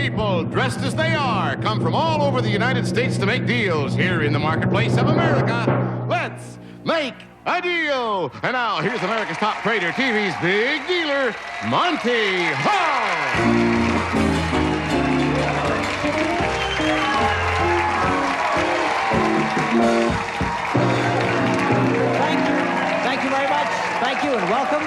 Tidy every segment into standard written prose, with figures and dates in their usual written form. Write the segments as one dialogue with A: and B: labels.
A: people, dressed as they are, come from all over the United States to make deals here in the marketplace of America. Let's make a deal. And now, here's America's top trader, TV's big dealer, Monty Hall.
B: Thank you very much. Thank you and welcome.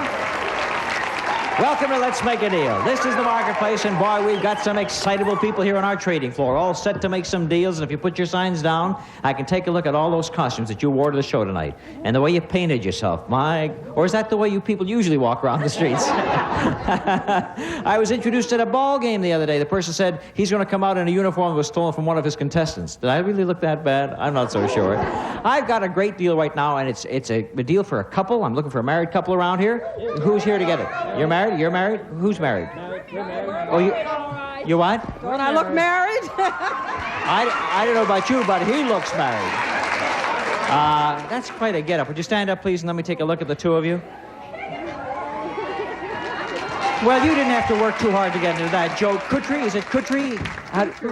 B: Welcome to Let's Make a Deal. This is the marketplace, and boy, we've got some excitable people here on our trading floor, all set to make some deals. And if you put your signs down, I can take a look at all those costumes that you wore to the show tonight, and the way you painted yourself. Or is that the way you people usually walk around the streets? I was introduced at a ball game the other day. The person said he's going to come out in a uniform that was stolen from one of his contestants. Did I really look that bad? I'm not so sure. I've got a great deal right now, and it's a deal for a couple. I'm looking for a married couple around here. Who's here to get it? You're married? You're married? Who's married?
C: We're married.
B: Oh, you what?
C: Don't I look married?
B: I don't know about you, but he looks married. That's quite a get-up. Would you stand up, please, and let me take a look at the two of you? Well, you didn't have to work too hard to get into that. Joe Kutry, is it Kutry?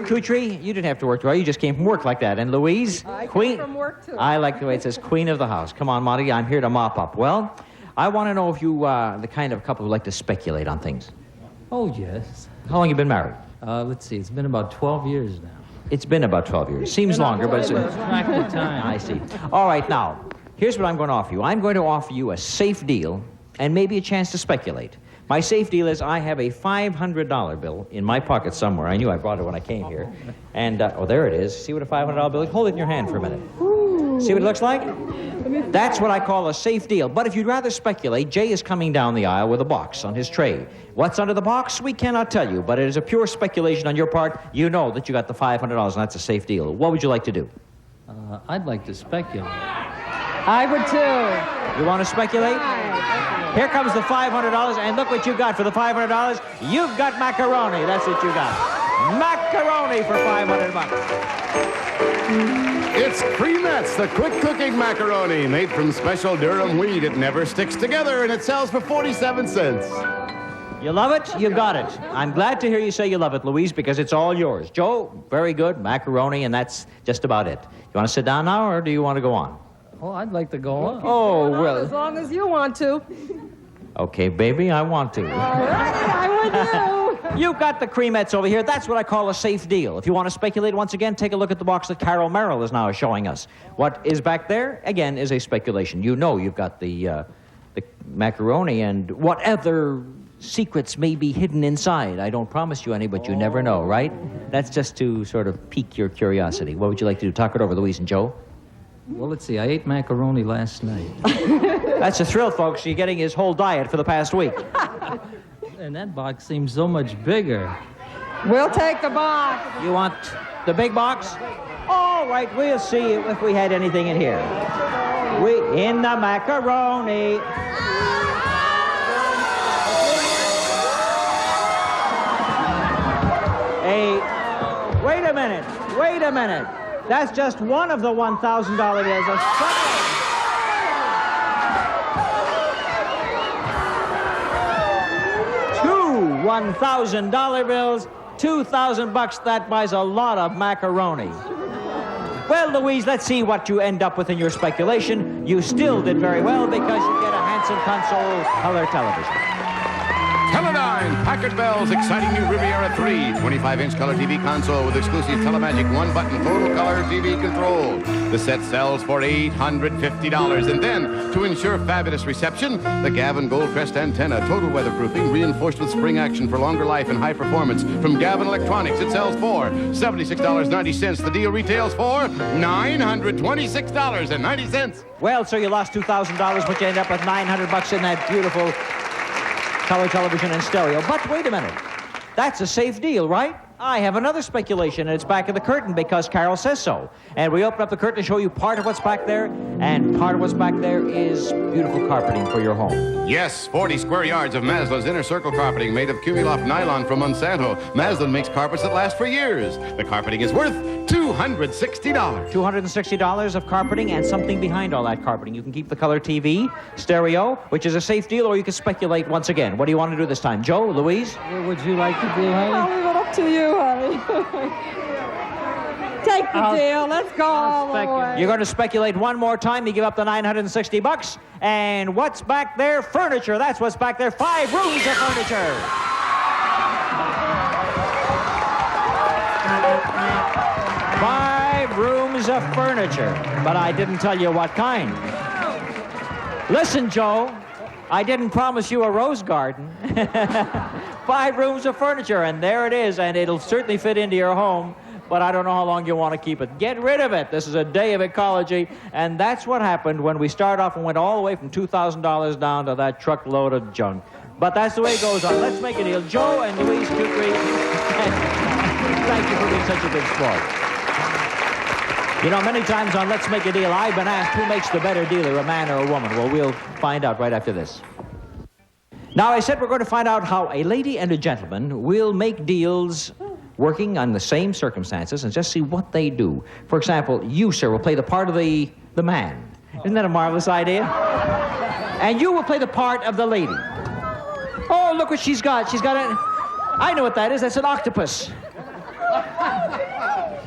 B: Kutry? You didn't have to work too hard. You just came from work like that. And Louise?
C: I
B: Queen.
C: came from work, too.
B: I like the way it says Queen of the House. Come on, Monty, I'm here to mop up. Well, I want to know if you the kind of couple who like to speculate on things.
D: Oh, yes.
B: How long you been married?
D: Let's see. It's been about 12 years now.
B: It's been about 12 years. Seems longer, but it's...
D: Track the time.
B: I see. All right, now, here's what I'm going to offer you. I'm going to offer you a safe deal and maybe a chance to speculate. My safe deal is I have a $500 bill in my pocket somewhere. I knew I brought it when I came here. And, oh, there it is. See what a $500 bill is? Hold it in your hand for a minute. See what it looks like? That's what I call a safe deal. But if you'd rather speculate, Jay is coming down the aisle with a box on his tray. What's under the box? We cannot tell you, but it is a pure speculation on your part. You know that you got the $500, and that's a safe deal. What would you like to do?
D: I'd like to speculate.
C: I would, too.
B: You want to speculate? Here comes the $500, and look what you got for the $500. You've got macaroni. That's what you got. Macaroni for $500.
A: It's Creamettes, the quick-cooking macaroni made from special Durham wheat. It never sticks together, and it sells for 47 cents.
B: You love it? You got it. I'm glad to hear you say you love it, Louise, because it's all yours. Joe, very good, macaroni, and that's just about it. You want to sit down now, or do you want to go on?
D: Oh, I'd like to go on.
B: Oh, well.
C: As long as you want to.
B: Okay, baby, I want to.
C: All right, I'm with you.
B: You've got the Creamettes over here. That's what I call a safe deal. If you want to speculate once again, take a look at the box that Carol Merrill is now showing us. What is back there, again, is a speculation. You know you've got the macaroni and what other secrets may be hidden inside. I don't promise you any, but you never know, right? That's just to sort of pique your curiosity. What would you like to do? Talk it over, Louise and Joe.
D: Well, let's see. I ate macaroni last night.
B: That's a thrill, folks. You're getting his whole diet for the past week.
D: And that box seems so much bigger.
C: We'll take the box.
B: You want the big box? All right, we'll see if we had anything in here. In the macaroni. Wait a minute. That's just one of the $1,000 bills. Two $1,000 bills, $2,000. That buys a lot of macaroni. Well, Louise, let's see what you end up with in your speculation. You still did very well because you get a handsome console color television.
A: Teledyne, Packard Bell's exciting new Riviera 3, 25-inch color TV console with exclusive Telemagic one-button total color TV control. The set sells for $850. And then, to ensure fabulous reception, the Gavin Goldcrest antenna, total weatherproofing, reinforced with spring action for longer life and high performance from Gavin Electronics. It sells for $76.90. The deal retails for $926.90.
B: Well, so you lost $2,000, but you end up with $900 in that beautiful color television and stereo. But wait a minute. That's a safe deal, right? I have another speculation, and it's back of the curtain because Carol says so. And we open up the curtain to show you part of what's back there, and part of what's back there is beautiful carpeting for your home.
A: Yes, 40 square yards of Maslin's inner circle carpeting made of Cumuloft nylon from Monsanto. Maslin makes carpets that last for years. The carpeting is worth $260.
B: $260 of carpeting and something behind all that carpeting. You can keep the color TV, stereo, which is a safe deal, or you can speculate once again. What do you want to do this time? Joe, Louise?
D: What would you like to do, honey?
C: I'll leave it up to you. too, honey. Take the deal. Let's go all the way.
B: You're going to speculate one more time. You give up the $960. And what's back there? Furniture. That's what's back there. 5 rooms of furniture. 5 rooms of furniture. But I didn't tell you what kind. Listen, Joe. I didn't promise you a rose garden. 5 rooms of furniture, and there it is, and it'll certainly fit into your home, but I don't know how long you want to keep it. Get rid of it. This is a day of ecology, and that's what happened when we started off and went all the way from $2,000 down to that truckload of junk. But that's the way it goes on. Let's make a deal. Joe and Louise Kukri, thank you for being such a good sport. You know, many times on Let's Make a Deal, I've been asked who makes the better dealer, a man or a woman. Well, we'll find out right after this. Now, I said we're going to find out how a lady and a gentleman will make deals working on the same circumstances and just see what they do. For example, you, sir, will play the part of the man. Isn't that a marvelous idea? And you will play the part of the lady. Oh, look what she's got. She's got a... I know what that is. That's an octopus.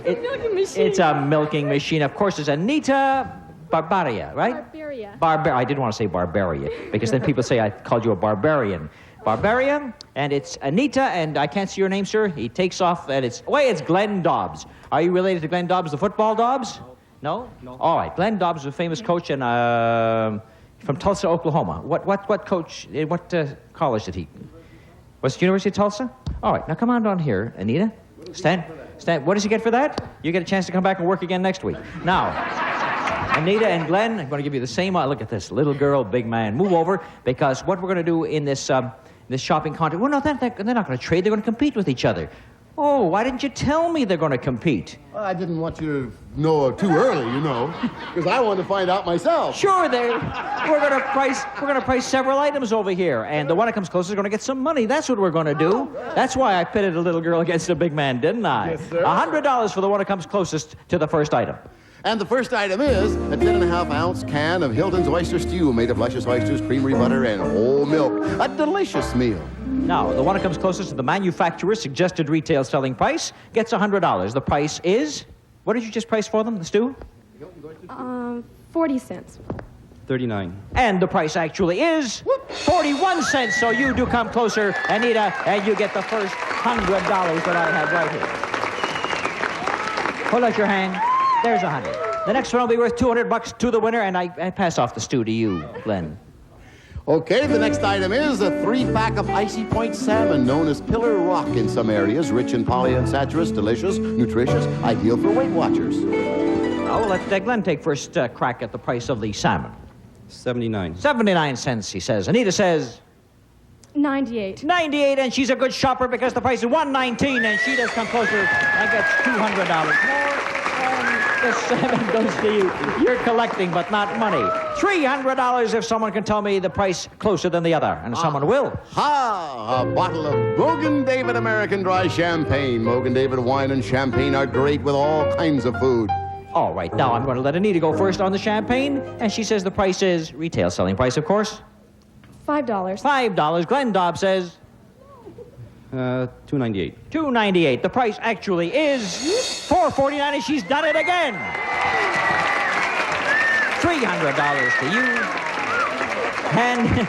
C: Milking machine.
B: It's a milking machine. Of course, it's Anita Barbaria, right?
C: Barbaria.
B: I didn't want to say Barbaria, because then people say I called you a barbarian. Barbarian, and it's Anita, and I can't see your name, sir. He takes off, and it's Glenn Dobbs. Are you related to Glenn Dobbs, the football Dobbs? No? No. All right. Glenn Dobbs was a famous coach in, from Tulsa, Oklahoma. What coach, what college did he? Was it University of Tulsa? All right. Now come on down here, Anita. Stand. What does he get for that? You get a chance to come back and work again next week. Now, Anita and Glenn, I'm going to give you the same... look at this. Little girl, big man. Move over, because what we're going to do in this shopping contest... Well, no, they're not going to trade. They're going to compete with each other. Oh, why didn't you tell me they're going to compete?
E: Well, I didn't want you to know too early, you know, because I wanted to find out myself.
B: Sure, we're going to price several items over here, and the one that comes closest is going to get some money. That's what we're going to do. That's why I pitted a little girl against a big man, didn't I?
E: Yes, sir.
B: $100 for the one that comes closest to the first item.
E: And the first item is a 10.5-ounce can of Hilton's oyster stew made of luscious oysters, creamery butter, and whole milk. A delicious meal.
B: Now, the one that comes closest to the manufacturer's suggested retail selling price gets $100. The price is... What did you just price for them, the stew?
F: 40 cents.
G: 39.
B: And the price actually is 41 cents. So you do come closer, Anita, and you get the first $100 that I have right here. Hold out your hand. There's 100. The next one will be worth $200 to the winner, and I pass off the stew to you, Glenn.
E: Okay, the next item is a 3-pack of Icy Point salmon, known as Pillar Rock in some areas, rich in polyunsaturates, delicious, nutritious, ideal for Weight Watchers.
B: Now, we'll let Glenn take first crack at the price of the salmon.
G: 79.
B: 79 cents, he says. Anita says...
F: 98.
B: 98, and she's a good shopper because the price is $119, and she does come closer and gets $200 more. The salmon goes to you. You're collecting, but not money. $300 if someone can tell me the price closer than the other, and someone will.
E: Ha! A bottle of Mogan David American Dry Champagne. Mogan David wine and champagne are great with all kinds of food.
B: All right, now I'm going to let Anita go first on the champagne, and she says the price is retail selling price, of course.
F: $5.
B: $5. Glenn Dobbs says...
G: $2.98.
B: $2.98. The price actually is $4.49, and she's done it again. $300 to you. And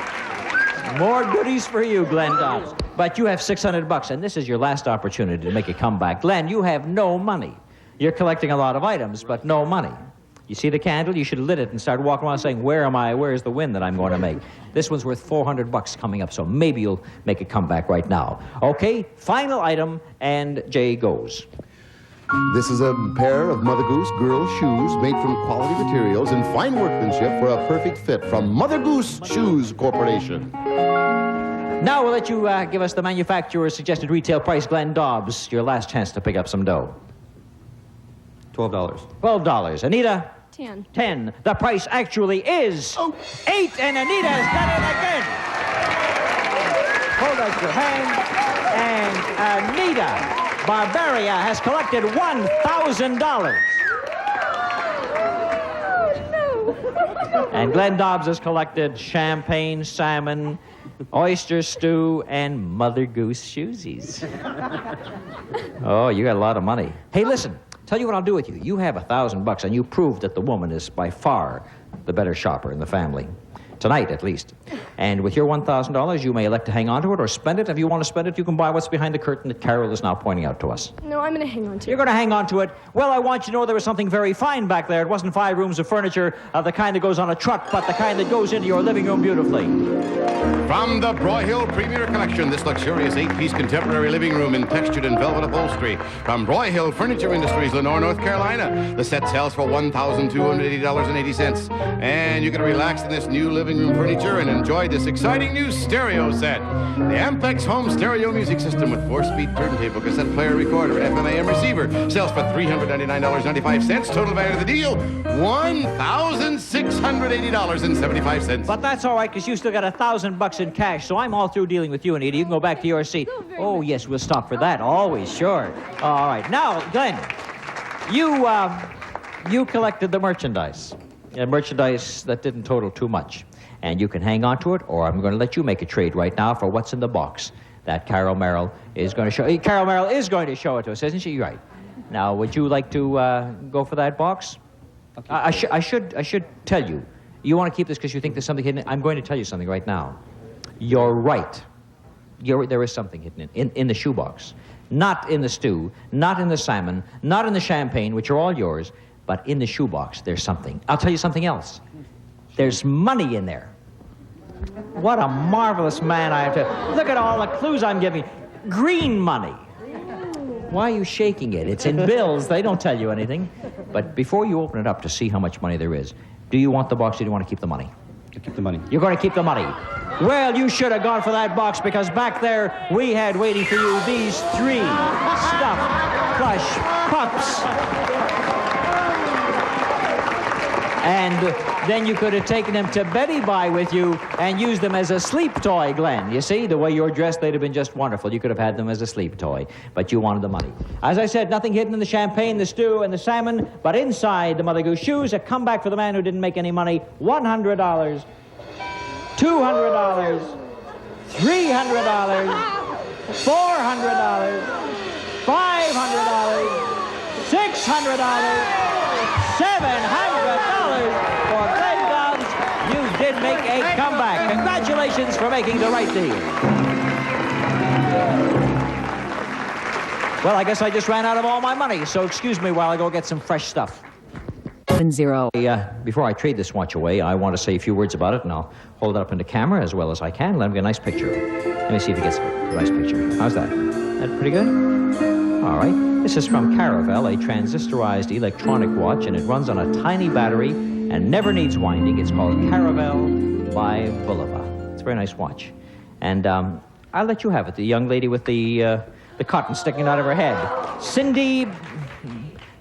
B: more goodies for you, Glenn Dobbs. But you have $600, and this is your last opportunity to make a comeback. Glenn, you have no money. You're collecting a lot of items, but no money. You see the candle? You should have lit it and started walking around saying, where am I? Where's the win that I'm going to make? This one's worth $400 coming up, so maybe you'll make a comeback right now. Okay, final item, and Jay goes.
E: This is a pair of Mother Goose girl shoes made from quality materials and fine workmanship for a perfect fit from Mother Goose Shoes Corporation.
B: Now we'll let you give us the manufacturer's suggested retail price, Glenn Dobbs. Your last chance to pick up some dough.
G: $12.
B: $12. Anita?
F: 10.
B: 10. The price actually is 8, and Anita has done it again. Hold out your hand. And Anita Barbaria has collected $1,000. And Glenn Dobbs has collected champagne, salmon, oyster stew, and Mother Goose shoesies. Oh, you got a lot of money. Hey, listen, tell you what I'll do with you. You have $1,000, and you prove that the woman is by far the better shopper in the family. Tonight, at least. And with your $1,000, you may elect to hang on to it or spend it. If you want to spend it, you can buy what's behind the curtain that Carol is now pointing out to us.
F: No, I'm going to hang on to
B: You're
F: it.
B: going to hang on to it. Well, I want you to know there was something very fine back there. It wasn't 5 rooms of furniture of the kind that goes on a truck, but the kind that goes into your living room beautifully.
A: From the Broyhill Premier Collection, this luxurious 8-piece contemporary living room in textured and velvet upholstery. From Broyhill Furniture Industries, Lenore, North Carolina. The set sells for $1,280.80. And you can relax in this new living room furniture and enjoy this exciting new stereo set. The Ampex Home Stereo Music System with 4-speed turntable, cassette player, recorder, and FM/AM receiver sells for $399.95. Total value of the deal, $1,680.75.
B: But that's all right, because you still got $1,000 in cash, so I'm all through dealing with you, Anita. You can go back to your seat. Oh, yes, we'll stop for that. Always, sure. All right. Now, Glenn, you collected the merchandise. Merchandise that didn't total too much. And you can hang on to it, or I'm going to let you make a trade right now for what's in the box that Carol Merrill is going to show. Carol Merrill is going to show it to us, isn't she? Right. Now, would you like to go for that box? I should tell you. You want to keep this because you think there's something hidden? I'm going to tell you something right now. You're right. There is something hidden in the shoebox. Not in the stew, not in the salmon, not in the champagne, which are all yours, but in the shoebox, there's something. I'll tell you something else. There's money in there. What a marvelous man I have to... Look at all the clues I'm giving. Green money. Why are you shaking it? It's in bills. They don't tell you anything. But before you open it up to see how much money there is, do you want the box or do you want to keep the money?
G: To keep the money.
B: You're going to keep the money. Well, you should have gone for that box, because back there we had waiting for you these 3 stuffed plush pups. And then you could have taken them to Betty Bye with you and used them as a sleep toy, Glenn. You see, the way you're dressed, they'd have been just wonderful. You could have had them as a sleep toy, but you wanted the money. As I said, nothing hidden in the champagne, the stew, and the salmon, but inside the Mother Goose shoes, a comeback for the man who didn't make any money, $100, $200, $300, $400, $500, $600, $700 for Glenn Dobbs. You did make a comeback. Congratulations for making the right deal. Well, I guess I just ran out of all my money, so excuse me while I go get some fresh stuff.
H: 0.
B: Before I trade this watch away, I want to say a few words about it, and I'll hold it up into camera as well as I can. Let him get a nice picture. Let me see if he gets a nice picture. How's that? That pretty good? All right. This is from Caravel, a transistorized electronic watch, and it runs on a tiny battery and never needs winding. It's called Caravel by Bulova. It's a very nice watch. And I'll let you have it, the young lady with the cotton sticking out of her head. Cindy...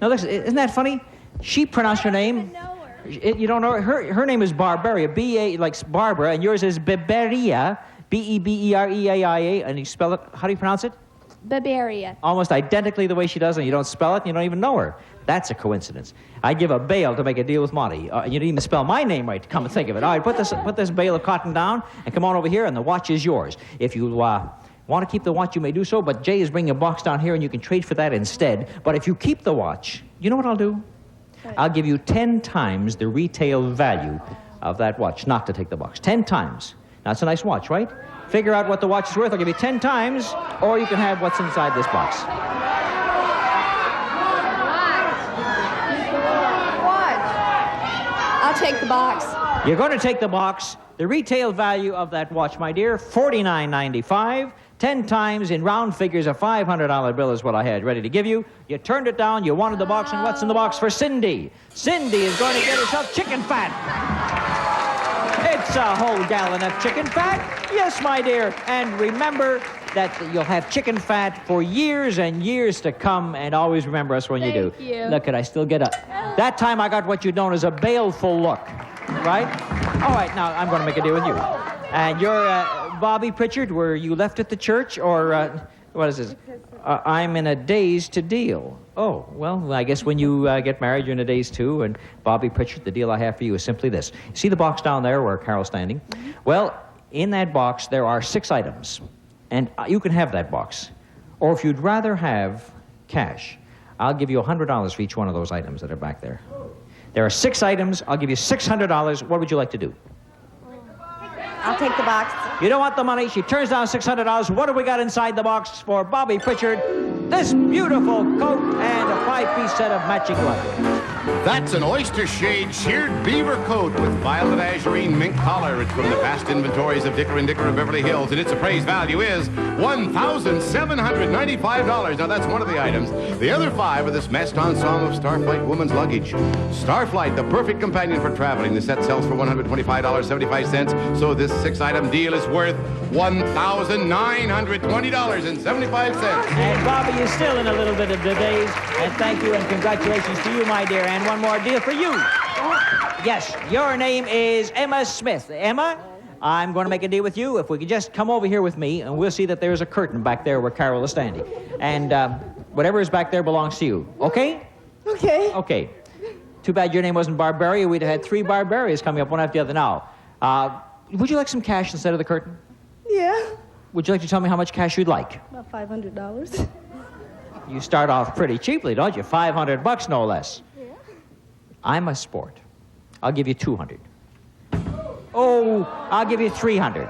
B: Now, listen, isn't that funny? She pronounced her name... You don't know her? Her name is Barberia, B-A, like Barbara, and yours is Beberia, B-E-B-E-R-E-A-I-A, and you spell it... How do you pronounce it?
F: Bavaria.
B: Almost identically the way she does, and you don't spell it, and you don't even know her. That's a coincidence. I'd give a bale to make a deal with Monty. You didn't even spell my name right, come and think of it. All right, put this bale of cotton down, and come on over here, and the watch is yours. If you want to keep the watch, you may do so, but Jay is bringing a box down here, and you can trade for that instead. But if you keep the watch, you know what I'll do? I'll give you 10 times the retail value of that watch, not to take the box. 10 times. Now, it's a nice watch, right? Figure out what the watch is worth. I'll give you 10 times, or you can have what's inside this box.
F: What? I'll take the box.
B: You're going to take the box. The retail value of that watch, my dear, $49.95. 10 times in round figures, a $500 bill is what I had ready to give you. You turned it down, you wanted the box, and what's in the box for Cindy? Cindy is going to get herself chicken fat. It's a whole gallon of chicken fat. Yes, my dear. And remember that you'll have chicken fat for years and years to come, and always remember us when you do.
F: Thank you.
B: Look, I still get a... That time I got what you'd known as a baleful look, right? All right, now I'm going to make a deal with you. And you're Bobby Pritchard, were you left at the church, or what is this? I'm in a daze to deal. Oh, well, I guess when you get married, you're in a daze too. And Bobby Pritchard, the deal I have for you is simply this. See the box down there where Carol's standing? Well, In that box, there are 6 items, and you can have that box. Or if you'd rather have cash, I'll give you $100 for each one of those items that are back there. There are 6 items. I'll give you $600. What would you like to do?
F: I'll take the box.
B: You don't want the money. She turns down $600. What do we got inside the box for Bobby Pritchard? This beautiful coat and a 5-piece set of matching luggage.
A: That's an oyster shade sheared beaver coat with violet azurine mink collar. It's from the vast inventories of Dicker & Dicker of Beverly Hills, and its appraised value is $1,795. Now, that's one of the items. The other 5 are this massed ensemble of Starflight woman's luggage. Starflight, the perfect companion for traveling. The set sells for $125.75, so this 6-item deal is worth $1,920.75.
B: And Bobby is still in a little bit of the daze. And thank you and congratulations to you, my dear. And one more deal for you. Yes, your name is Emma Smith. Emma, I'm going to make a deal with you. If we could just come over here with me, and we'll see that there's a curtain back there where Carol is standing. And whatever is back there belongs to you. Okay?
F: Okay.
B: Okay. Too bad your name wasn't Barbaria. We'd have had 3 Barbarias coming up one after the other now. Would you like some cash instead of the curtain?
F: Yeah.
B: Would you like to tell me how much cash you'd like?
F: About $500.
B: You start off pretty cheaply, don't you? $500 no less.
F: Yeah.
B: I'm a sport. I'll give you 200. Oh, I'll give you 300.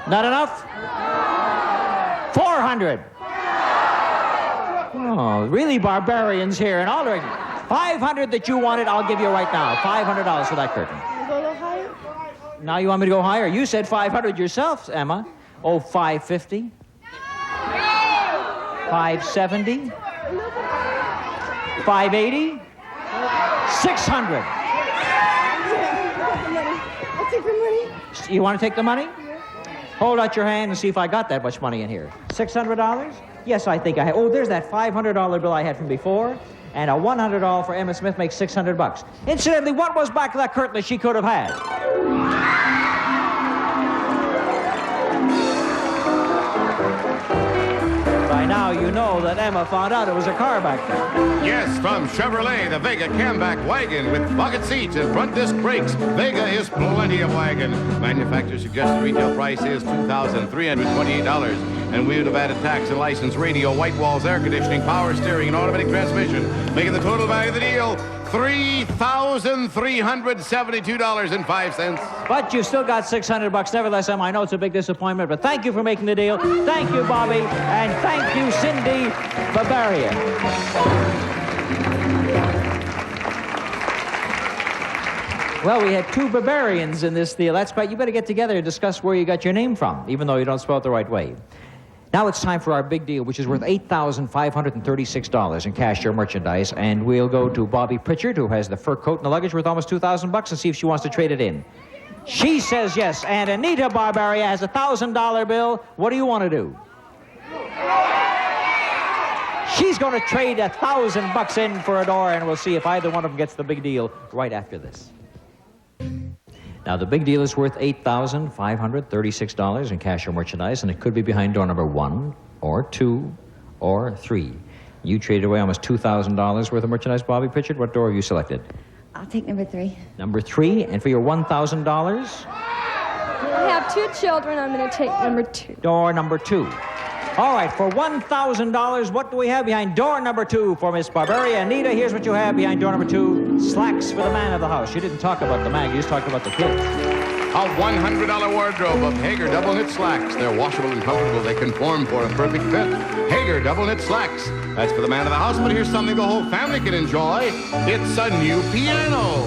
B: Not enough? 400. Oh, really barbarians here in all directions. 500 that you wanted, I'll give you right now. $500 for that curtain.
F: You go a little higher?
B: Now you want me to go higher? You said 500 yourself, Emma. Oh, 550. 570. 580. 600.
F: I'll take the money.
B: You want to take the money? Yeah. Hold out your hand and see if I got that much money in here. $600? Yes, I think I have. Oh, there's that $500 bill I had from before. And a $100 for Emma Smith makes $600. Incidentally, what was back of that curtain that she could have had? By now, you know that Emma found out it was a car back there.
A: Yes, from Chevrolet, the Vega Camback wagon with bucket seats and front disc brakes. Vega is plenty of wagon. Manufacturer's suggested retail price is $2,328. And we would have added tax and license, radio, white walls, air conditioning, power steering, and automatic transmission, making the total value of the deal $3,372.05.
B: But you still got $600. Nevertheless, Emma, I know it's a big disappointment, but thank you for making the deal. Thank you, Bobby, and thank you, Cindy Barbaria. Well, we had 2 barbarians in this deal. That's right. You better get together and discuss where you got your name from, even though you don't spell it the right way. Now it's time for our big deal, which is worth $8,536 in cash or merchandise, and we'll go to Bobby Pritchard, who has the fur coat and the luggage worth almost $2,000, and see if she wants to trade it in. She says yes, and Anita Barbaria has a $1,000 bill. What do you want to do? She's going to trade $1,000 in for a door, and we'll see if either one of them gets the big deal right after this. Now, the big deal is worth $8,536 in cash or merchandise, and it could be behind door number 1 or 2 or 3. You traded away almost $2,000 worth of merchandise, Bobby Pritchard. What door have you selected?
F: I'll take number 3.
B: Number 3, and for your $1,000?
C: I have 2 children. I'm going to take number 2.
B: Door number 2. All right, for $1,000, what do we have behind door number 2 for Miss Barbaria? Anita, here's what you have behind door number 2. Slacks for the man of the house. You didn't talk about the man, you just talked about the kids.
A: A $100 wardrobe of Hager double knit slacks. They're washable and comfortable. They conform for a perfect fit. Hager double knit slacks. That's for the man of the house, but here's something the whole family can enjoy. It's a new piano.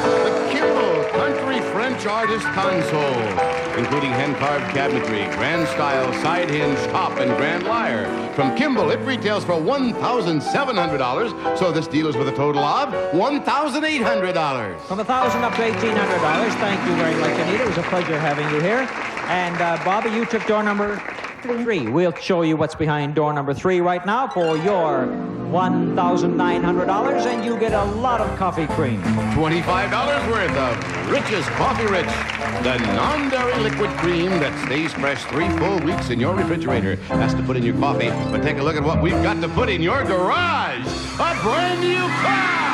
A: The Kimball Country French Artist Console, including hand-carved cabinetry, grand style, side hinge, top, and grand lyre. From Kimball, it retails for $1,700, so this deal is with a total of $1,800.
B: From $1,000 up to $1,800. Thank you very much, Anita. It was a pleasure having you here. And Bobby, you took door number 3. We'll show you what's behind door number 3 right now for your $1,900, and you get a lot of coffee cream.
A: $25 worth of Rich's Coffee Rich, the non-dairy liquid cream that stays fresh 3 full weeks in your refrigerator. That's to put in your coffee, but take a look at what we've got to put in your garage. A brand new car!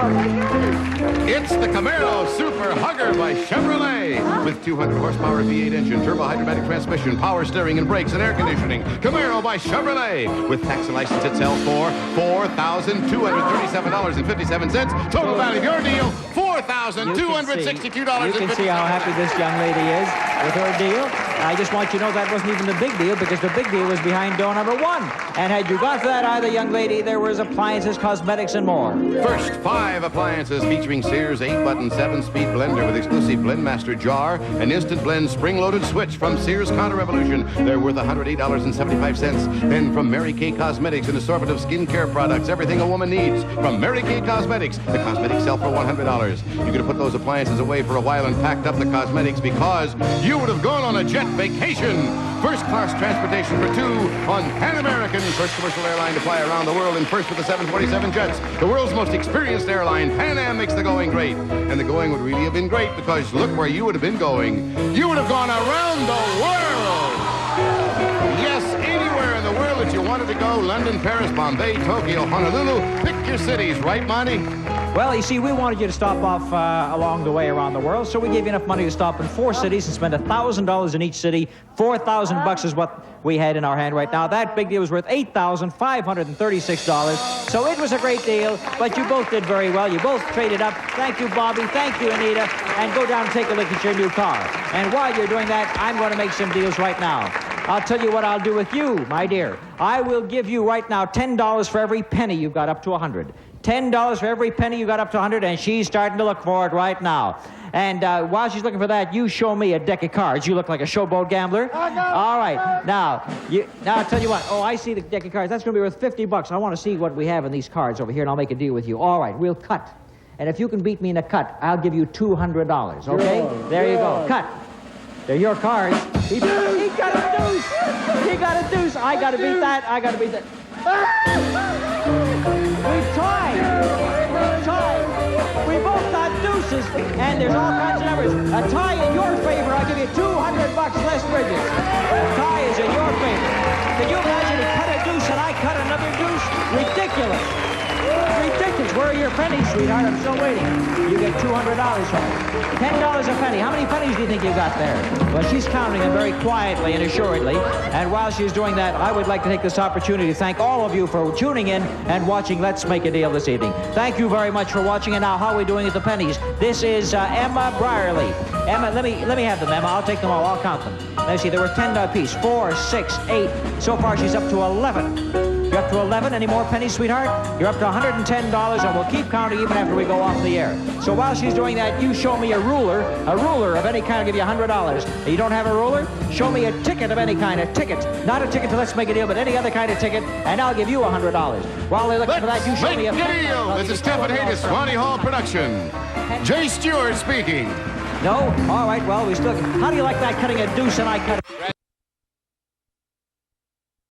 A: It's the Camaro Super Hugger by Chevrolet. With 200 horsepower V8 engine, turbo hydromatic transmission, power steering and brakes and air conditioning. Camaro by Chevrolet. With tax and license, it sells for $4,237.57. Total value of your deal, $4,262.57.
B: You can see how happy this young lady is with her deal. I just want you to know that wasn't even the big deal, because the big deal was behind door number 1. And had you got to that either, young lady, there was appliances, cosmetics, and more.
A: First 5 appliances featuring Sears 8-button 7-speed blender with exclusive Blendmaster jar, an instant blend spring-loaded switch from Sears Counter Revolution. They're worth $108.75. Then from Mary Kay Cosmetics, an assortment of skincare products, everything a woman needs. From Mary Kay Cosmetics, the cosmetics sell for $100. You could have put those appliances away for a while and packed up the cosmetics, because you would have gone on a jet vacation. First-class transportation for 2 on Pan American, first commercial airline to fly around the world, and first with the 747 jets. The world's most experienced airline, Pan Am, makes the going great. And the going would really have been great, because look where you would have been going. You would have gone around the world. Yes, anywhere in the world that you wanted to go. London, Paris, Bombay, Tokyo, Honolulu. Pick your cities, right, Monty?
B: Well, you see, we wanted you to stop off along the way around the world, so we gave you enough money to stop in 4 cities and spend $1,000 in each city. $4,000 is what we had in our hand right now. That big deal was worth $8,536. So it was a great deal, but you both did very well. You both traded up. Thank you, Bobby. Thank you, Anita. And go down and take a look at your new car. And while you're doing that, I'm going to make some deals right now. I'll tell you what I'll do with you, my dear. I will give you right now $10 for every penny you've got up to 100. $10 for every penny you got up to 100, and she's starting to look for it right now. And while she's looking for that, you show me a deck of cards. You look like a showboat gambler. Oh, no. All right. Now I'll tell you what. Oh, I see the deck of cards. That's going to be worth $50. I want to see what we have in these cards over here, and I'll make a deal with you. All right, we'll cut. And if you can beat me in a cut, I'll give you $200, okay? There you go. Cut. They're your cards. He got a deuce. He got a deuce. I got to beat that. I got to beat that. We've tied. We both got deuces, and there's all kinds of numbers. A tie in your favor, I'll give you $200 less Bridges. A tie is in your favor. Can you imagine he cut a deuce and I cut another deuce? Ridiculous. Ridiculous. Where are your pennies, sweetheart? I'm still waiting. You get $200 from it. $10 a penny. How many pennies do you think you got there? Well, she's counting them very quietly and assuredly. And while she's doing that, I would like to take this opportunity to thank all of you for tuning in and watching Let's Make a Deal this evening. Thank you very much for watching. And now, how are we doing at the pennies? This is Emma Brierly. Emma, let me have them, Emma. I'll take them all. I'll count them. Let's see. There were 10 apiece. 4, 6, 8. So far, she's up to 11. You're up to 11. Any more pennies, sweetheart? You're up to $110, and we'll keep counting even after we go off the air. So while she's doing that, you show me a ruler of any kind. I'll give you $100. You don't have a ruler? Show me a ticket of any kind, a ticket. Not a ticket to Let's Make a Deal, but any other kind of ticket, and I'll give you $100. While they're looking for that, you show me a
A: deal. This is Stephen Hayes, Swanee Hall production. Jay Stewart speaking.
B: No? All right, well, we still... How do you like that, cutting a deuce and I cut...